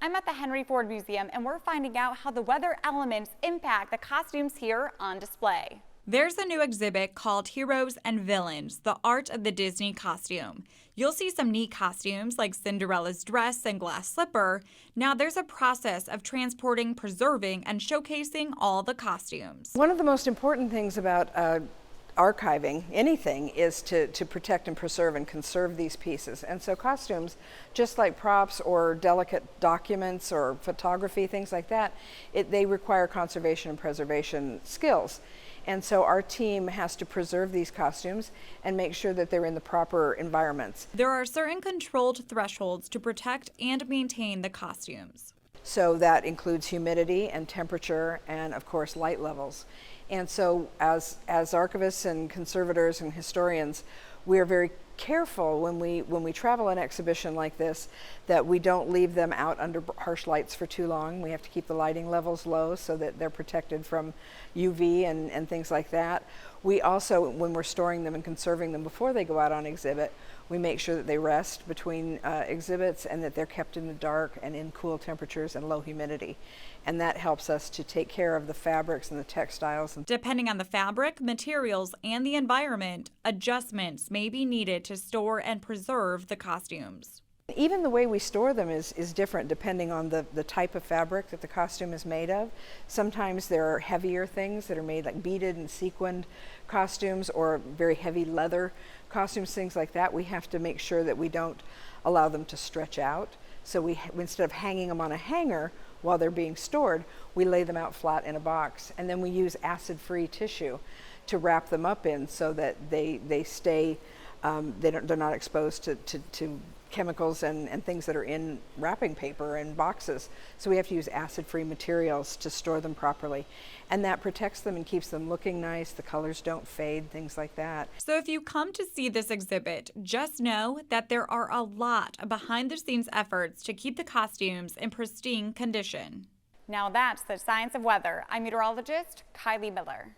I'm at the Henry Ford Museum and we're finding out how the weather elements impact the costumes here on display. There's a new exhibit called Heroes and Villains, the Art of the Disney Costume. You'll see some neat costumes like Cinderella's dress and glass slipper. Now there's a process of transporting, preserving, and showcasing all the costumes. One of the most important things about archiving anything is to protect and preserve and conserve these pieces. And so costumes, just like props or delicate documents or photography, things like that, they require conservation and preservation skills. And so our team has to preserve these costumes and make sure that they're in the proper environments. There are certain controlled thresholds to protect and maintain the costumes. So that includes humidity and temperature and, of course, light levels. And so as archivists and conservators and historians, we are very careful when we travel an exhibition like this that we don't leave them out under harsh lights for too long. We have to keep the lighting levels low so that they're protected from UV and things like that. We also, when we're storing them and conserving them before they go out on exhibit, we make sure that they rest between exhibits and that they're kept in the dark and in cool temperatures and low humidity. And that helps us to take care of the fabrics and the textiles. Depending on the fabric, materials, and the environment, adjustments may be needed to store and preserve the costumes. Even the way we store them is different depending on the type of fabric that the costume is made of. Sometimes there are heavier things that are made like beaded and sequined costumes or very heavy leather costumes, things like that. We have to make sure that we don't allow them to stretch out. So instead of hanging them on a hanger while they're being stored, we lay them out flat in a box. And then we use acid-free tissue to wrap them up in so that they stay, they're not exposed to chemicals and things that are in wrapping paper and boxes. So we have to use acid-free materials to store them properly. And that protects them and keeps them looking nice. The colors don't fade, things like that. So if you come to see this exhibit, just know that there are a lot of behind-the-scenes efforts to keep the costumes in pristine condition. Now that's the science of weather. I'm meteorologist Kylie Miller.